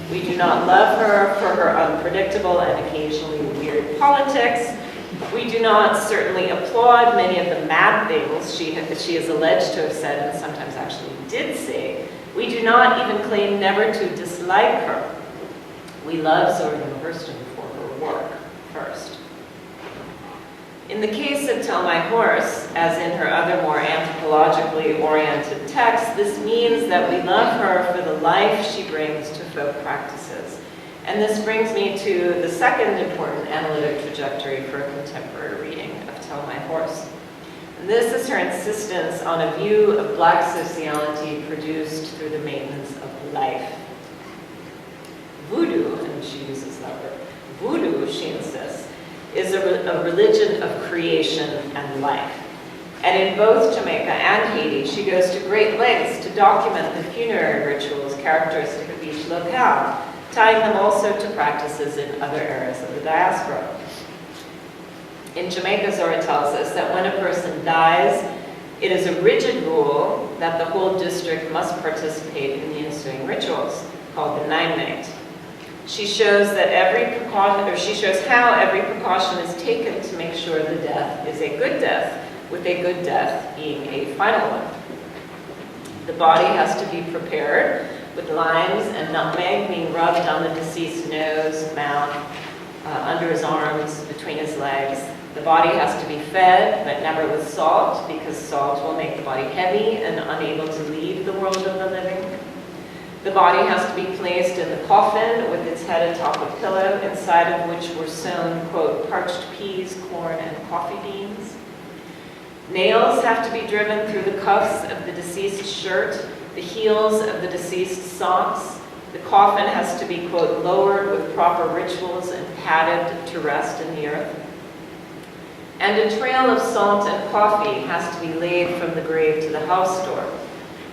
We do not love her for her unpredictable and occasionally weird politics. We do not certainly applaud many of the mad things she is alleged to have said and sometimes actually did say. We do not even claim never to dislike her. We love Zora Neale Hurston for her work first. In the case of Tell My Horse, as in her other more anthropologically oriented texts, this means that we love her for the life she brings to folk practices. And this brings me to the second important analytic trajectory for a contemporary reading of Tell My Horse. And this is her insistence on a view of Black sociality produced through the maintenance of life. Voodoo, and she uses that word, voodoo, she insists, is a religion of creation and life. And in both Jamaica and Haiti, she goes to great lengths to document the funerary rituals characteristic of each locale, tying them also to practices in other areas of the diaspora. In Jamaica, Zora tells us that when a person dies, it is a rigid rule that the whole district must participate in the ensuing rituals, called the nine night. She shows how every precaution is taken to make sure the death is a good death, with a good death being a final one. The body has to be prepared, with limes and nutmeg being rubbed on the deceased's nose, mouth, under his arms, between his legs. The body has to be fed, but never with salt, because salt will make the body heavy and unable to leave the world of the living. The body has to be placed in the coffin with its head atop a pillow, inside of which were sewn, quote, parched peas, corn, and coffee beans. Nails have to be driven through the cuffs of the deceased shirt, the heels of the deceased socks. The coffin has to be, quote, lowered with proper rituals and padded to rest in the earth. And a trail of salt and coffee has to be laid from the grave to the house door.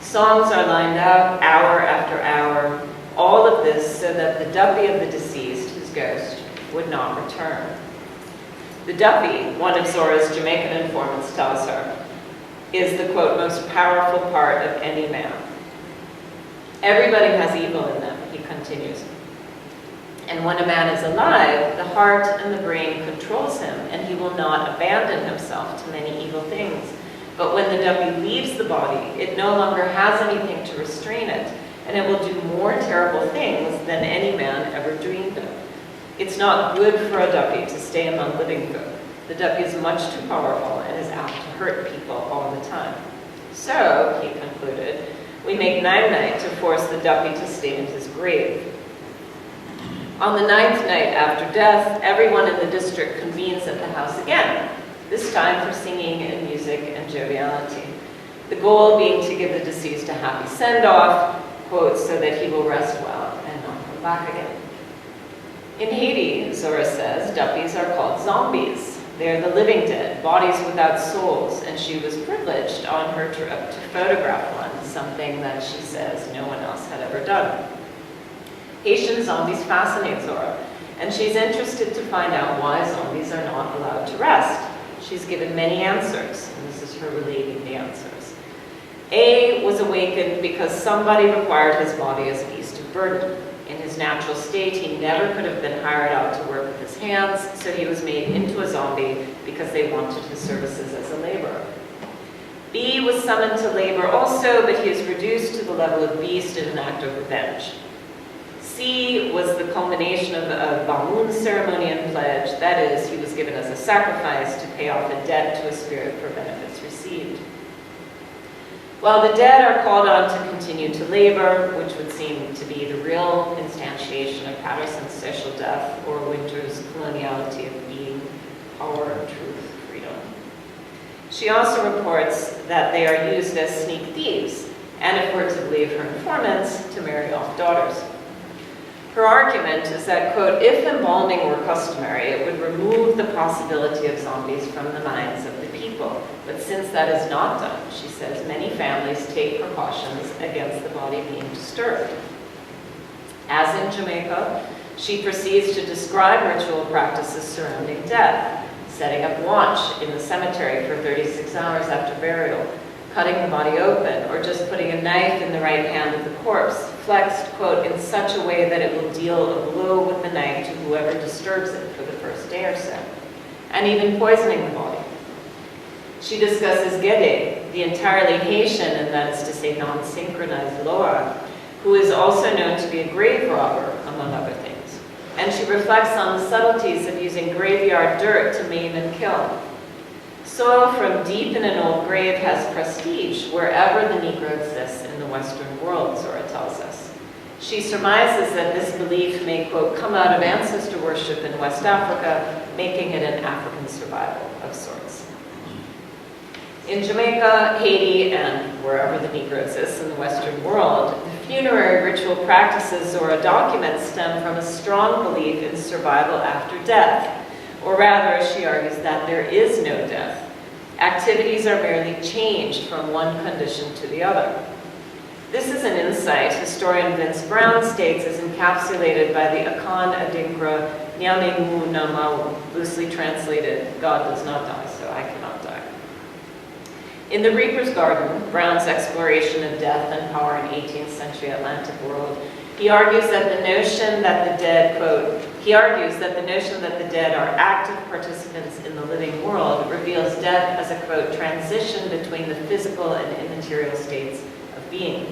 Songs are lined out hour after hour, all of this so that the duppy of the deceased, his ghost, would not return. The duppy, one of Zora's Jamaican informants tells her, is the, quote, most powerful part of any man. Everybody has evil in them, he continues. And when a man is alive, the heart and the brain controls him, and he will not abandon himself to many evil things. But when the duppy leaves the body, it no longer has anything to restrain it, and it will do more terrible things than any man ever dreamed of. It's not good for a duppy to stay among living folk. The duppy is much too powerful and is apt to hurt people all the time. So, he concluded, we make night-night to force the duppy to stay in his grave. On the 9th night after death, everyone in the district convenes at the house again, this time for singing and music and joviality. The goal being to give the deceased a happy send-off, quote, so that he will rest well and not come back again. In Haiti, Zora says, duppies are called zombies. They're the living dead, bodies without souls, and she was privileged on her trip to photograph one, something that she says no one else had ever done. Haitian zombies fascinate Zora, and she's interested to find out why zombies are not allowed to rest. She's given many answers, and this is her relating the answers. A was awakened because somebody required his body as a beast of burden. In his natural state, he never could have been hired out to work with his hands, so he was made into a zombie because they wanted his services as a laborer. B was summoned to labor also, but he is reduced to the level of beast in an act of revenge. C was the culmination of a Bamun ceremony and pledge, that is, he was given as a sacrifice to pay off a debt to a spirit for benefits received. While the dead are called on to continue to labor, which would seem to be the real instantiation of Patterson's social death or Winter's coloniality of being, power, truth, freedom. She also reports that they are used as sneak thieves, and if we're to believe her informants, to marry off daughters. Her argument is that, quote, if embalming were customary, it would remove the possibility of zombies from the minds of the people. But since that is not done, she says, many families take precautions against the body being disturbed. As in Jamaica, she proceeds to describe ritual practices surrounding death, setting up watch in the cemetery for 36 hours after burial, cutting the body open, or just putting a knife in the right hand of the corpse, flexed, quote, in such a way that it will deal a blow with the knife to whoever disturbs it for the first day or so, and even poisoning the body. She discusses Gede, the entirely Haitian, and that is to say non-synchronized Loa, who is also known to be a grave robber, among other things. And she reflects on the subtleties of using graveyard dirt to maim and kill. Soil from deep in an old grave has prestige wherever the Negro exists in the Western world, Zora tells us. She surmises that this belief may, quote, come out of ancestor worship in West Africa, making it an African survival of sorts. In Jamaica, Haiti, and wherever the Negro exists in the Western world, the funerary ritual practices Zora documents stem from a strong belief in survival after death, or rather, she argues that there is no death. Activities are merely changed from one condition to the other. This is an insight historian Vince Brown states is encapsulated by the Akan Adinkra Nyame Mu Namau, loosely translated, God does not die, so I cannot die. In The Reaper's Garden, Brown's exploration of death and power in 18th century Atlantic world, he argues that the notion that the dead, quote, he argues that the notion that the dead are active participants in the living world reveals death as a, quote, transition between the physical and immaterial states of being.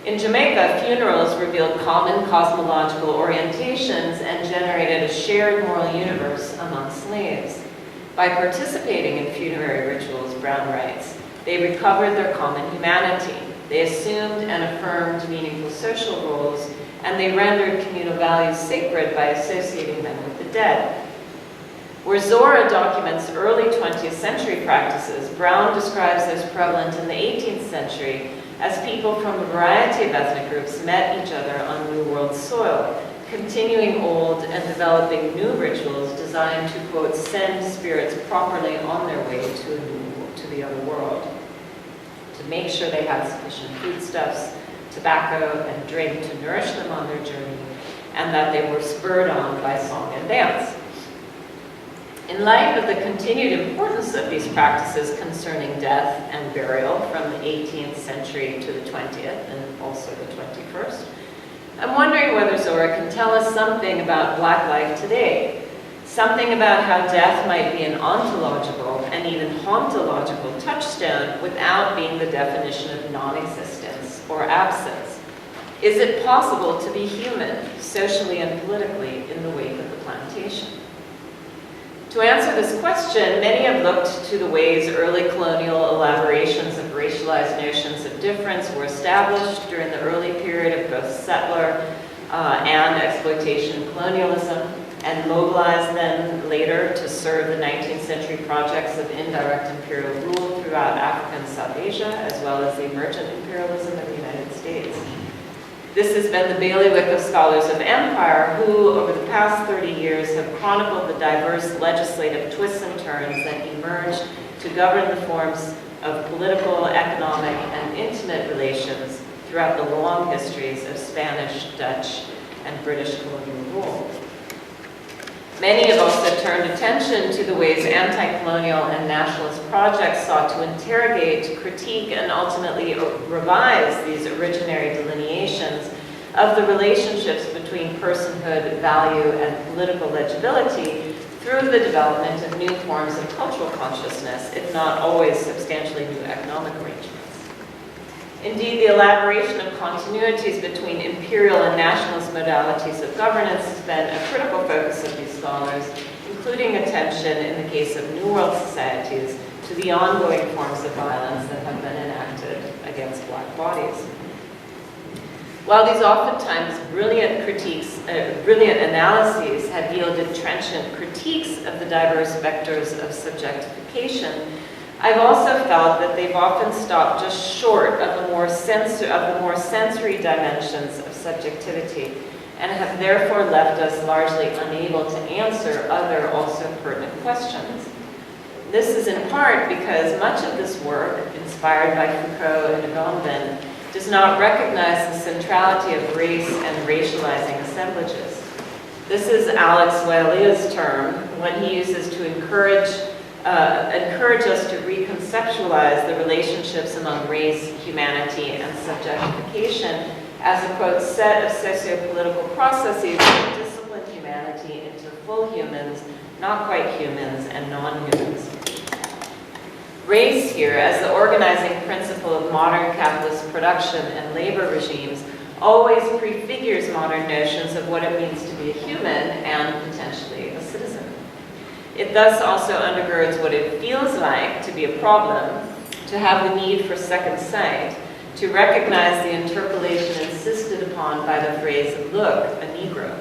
In Jamaica, funerals revealed common cosmological orientations and generated a shared moral universe among slaves. By participating in funerary rituals, Brown writes, they recovered their common humanity. They assumed and affirmed meaningful social roles, and they rendered communal values sacred by associating them with the dead. Where Zora documents early 20th century practices, Brown describes those prevalent in the 18th century as people from a variety of ethnic groups met each other on New World soil, continuing old and developing new rituals designed to, quote, send spirits properly on their way to the other world, to make sure they had sufficient foodstuffs, tobacco, and drink to nourish them on their journey, and that they were spurred on by song and dance. In light of the continued importance of these practices concerning death and burial from the 18th century to the 20th, and also the 21st, I'm wondering whether Zora can tell us something about Black life today, something about how death might be an ontological and even hauntological touchstone without being the definition of non-existence or absence. Is it possible to be human, socially and politically, in the wake of the plantation? To answer this question, many have looked to the ways early colonial elaborations of racialized notions of difference were established during the early period of both settler and exploitation colonialism, and mobilized them later to serve the 19th century projects of indirect imperial rule throughout Africa and South Asia, as well as the emergent imperialism of the United States. This has been the bailiwick of scholars of empire who, over the past 30 years, have chronicled the diverse legislative twists and turns that emerged to govern the forms of political, economic, and intimate relations throughout the long histories of Spanish, Dutch, and British colonial rule. Many have also turned attention to the ways anti-colonial and nationalist projects sought to interrogate, critique, and ultimately revise these originary delineations of the relationships between personhood, value, and political legibility through the development of new forms of cultural consciousness, if not always substantially new economic arrangements. Indeed, the elaboration of continuities between imperial and nationalist modalities of governance has been a critical focus of these scholars, including attention, in the case of New World societies, to the ongoing forms of violence that have been enacted against Black bodies. While these oftentimes brilliant analyses have yielded trenchant critiques of the diverse vectors of subjectification, I've also felt that they've often stopped just short of the more sensory dimensions of subjectivity, and have therefore left us largely unable to answer other also pertinent questions. This is in part because much of this work, inspired by Foucault and Agamben, does not recognize the centrality of race and racializing assemblages. This is Alex Wailea's term when he uses to encourage us to reconceptualize the relationships among race, humanity, and subjectification as a, quote, set of socio-political processes that discipline humanity into full humans, not quite humans, and non-humans. Race here, as the organizing principle of modern capitalist production and labor regimes, always prefigures modern notions of what it means to be a human and potentially a citizen. It thus also undergirds what it feels like to be a problem, to have the need for second sight, to recognize the interpolation insisted upon by the phrase, look, a Negro.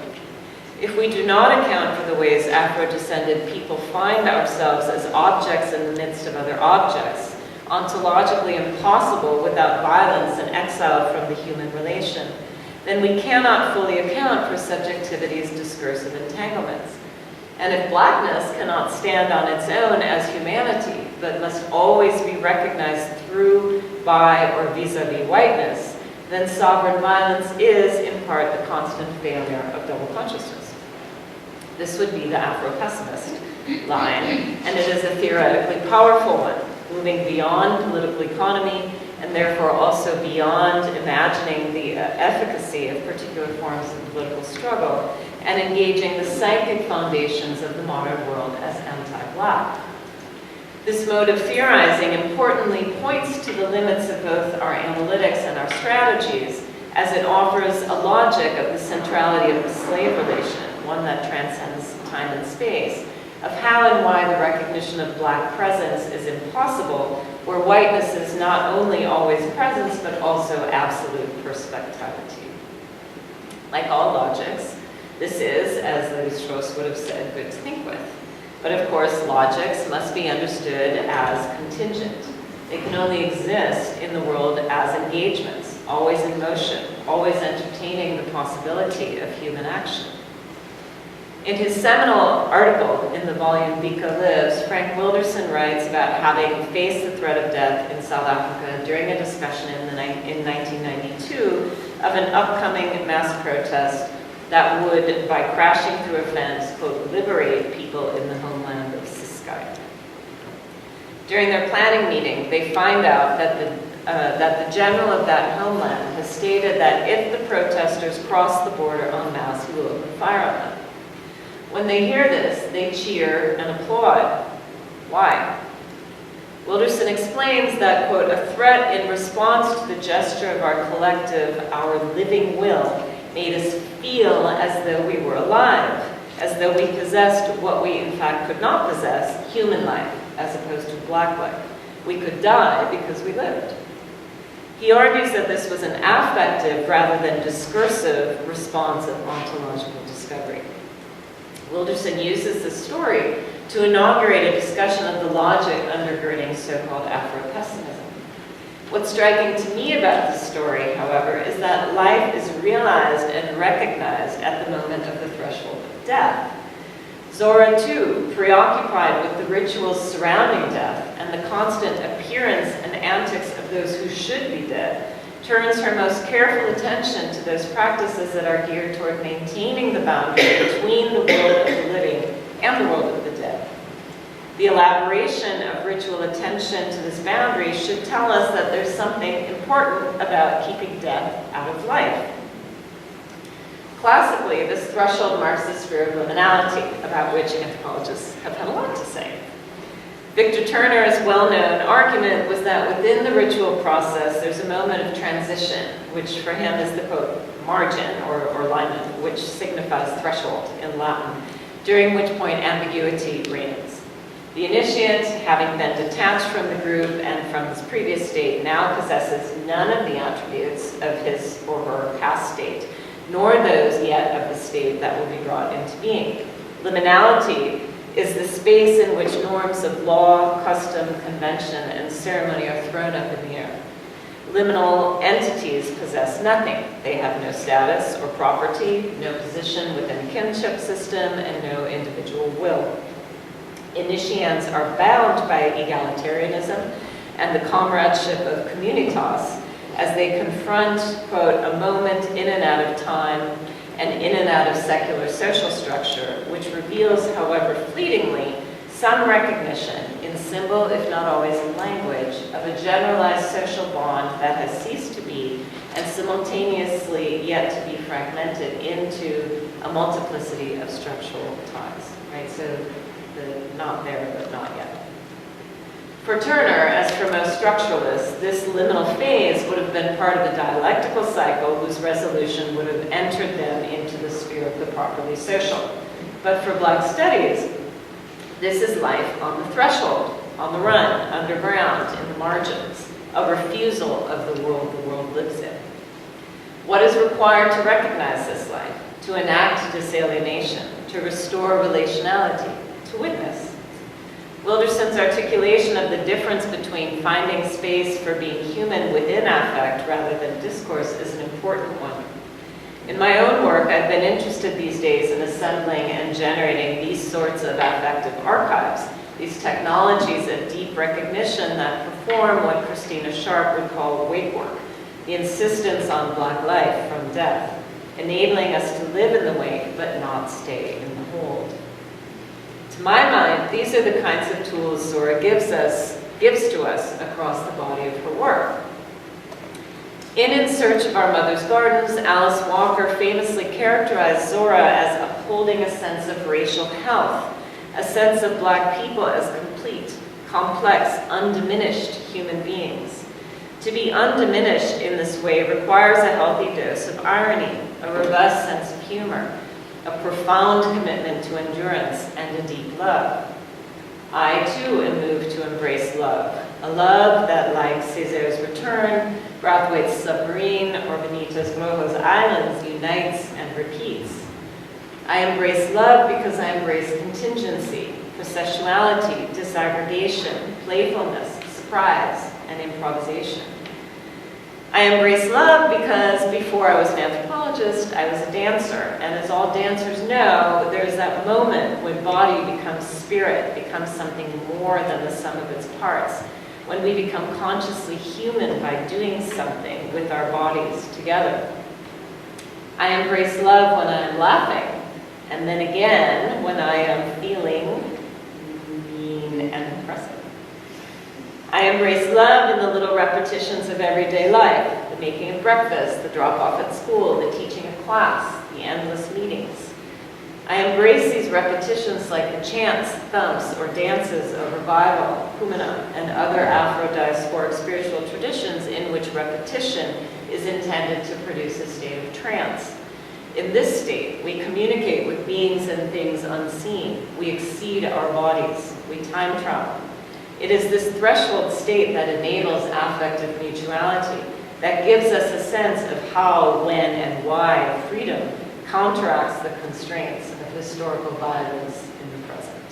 If we do not account for the ways Afro-descended people find ourselves as objects in the midst of other objects, ontologically impossible without violence and exile from the human relation, then we cannot fully account for subjectivity's discursive entanglements. And if Blackness cannot stand on its own as humanity, but must always be recognized through, by, or vis-a-vis whiteness, then sovereign violence is, in part, the constant failure of double consciousness. This would be the Afro-pessimist line, and it is a theoretically powerful one, moving beyond political economy, and therefore also beyond imagining the efficacy of particular forms of political struggle, and engaging the psychic foundations of the modern world as anti-Black. This mode of theorizing importantly points to the limits of both our analytics and our strategies, as it offers a logic of the centrality of the slave relation, one that transcends time and space, of how and why the recognition of Black presence is impossible, where whiteness is not only always presence, but also absolute perspectivity. Like all logics, this is, as Lévi-Strauss would have said, good to think with. But of course, logics must be understood as contingent. They can only exist in the world as engagements, always in motion, always entertaining the possibility of human action. In his seminal article in the volume Biko Lives, Frank Wilderson writes about having faced the threat of death in South Africa during a discussion in 1992 of an upcoming mass protest that would, by crashing through a fence, quote, liberate people in the homeland of Ciskei. During their planning meeting, they find out that the general of that homeland has stated that if the protesters cross the border en masse, he will open fire on them. When they hear this, they cheer and applaud. Why? Wilderson explains that, quote, a threat in response to the gesture of our collective, our living will, made us feel as though we were alive, as though we possessed what we in fact could not possess, human life, as opposed to Black life. We could die because we lived. He argues that this was an affective rather than discursive response of ontological discovery. Wilderson uses this story to inaugurate a discussion of the logic undergirding so-called Afro-pessimism. What's striking to me about this story, however, is that life is realized and recognized at the moment of the threshold of death. Zora, too, preoccupied with the rituals surrounding death and the constant appearance and antics of those who should be dead, turns her most careful attention to those practices that are geared toward maintaining the boundary between the world of the living and the world of the dead. The elaboration of ritual attention to this boundary should tell us that there's something important about keeping death out of life. Classically, this threshold marks the sphere of liminality, about which anthropologists have had a lot to say. Victor Turner's well-known argument was that within the ritual process, there's a moment of transition, which for him is the, quote, margin or limen, which signifies threshold in Latin, during which point ambiguity reigns. The initiate, having been detached from the group and from his previous state, now possesses none of the attributes of his or her past state, nor those yet of the state that will be brought into being. Liminality is the space in which norms of law, custom, convention, and ceremony are thrown up in the air. Liminal entities possess nothing. They have no status or property, no position within a kinship system, and no individual will. Initiants are bound by egalitarianism and the comradeship of communitas as they confront, quote, a moment in and out of time and in and out of secular social structure, which reveals, however fleetingly, some recognition in symbol, if not always in language, of a generalized social bond that has ceased to be and simultaneously yet to be fragmented into a multiplicity of structural ties, right? So the not there, but not yet. For Turner, as for most structuralists, this liminal phase would have been part of a dialectical cycle whose resolution would have entered them into the sphere of the properly social. But for Black studies, this is life on the threshold, on the run, underground, in the margins, a refusal of the world lives in. What is required to recognize this life, to enact disalienation, to restore relationality, to witness? Wilderson's articulation of the difference between finding space for being human within affect rather than discourse is an important one. In my own work, I've been interested these days in assembling and generating these sorts of affective archives, these technologies of deep recognition that perform what Christina Sharp would call wake work, the insistence on Black life from death, enabling us to live in the wake but not stay in the hold. To my mind, these are the kinds of tools Zora gives to us across the body of her work. In Search of Our Mother's Gardens, Alice Walker famously characterized Zora as upholding a sense of racial health, a sense of Black people as complete, complex, undiminished human beings. To be undiminished in this way requires a healthy dose of irony, a robust sense of humor, a profound commitment to endurance, and a deep love. I too am moved to embrace love, a love that, like César's Return, Brathwaite's Submarine, or Benito's Rojo's Islands, unites and repeats. I embrace love because I embrace contingency, processuality, disaggregation, playfulness, surprise, and improvisation. I embrace love because before I was an anthropologist, I was a dancer. And as all dancers know, there's that moment when body becomes spirit, becomes something more than the sum of its parts. When we become consciously human by doing something with our bodies together. I embrace love when I am laughing. And then again, when I am feeling mean and impressive. I embrace love in the little repetitions of everyday life, the making of breakfast, the drop-off at school, the teaching of class, the endless meetings. I embrace these repetitions like the chants, thumps, or dances of revival, Kumina, and other Afro-diasporic spiritual traditions in which repetition is intended to produce a state of trance. In this state, we communicate with beings and things unseen. We exceed our bodies. We time travel. It is this threshold state that enables affective mutuality, that gives us a sense of how, when, and why freedom counteracts the constraints of historical violence in the present.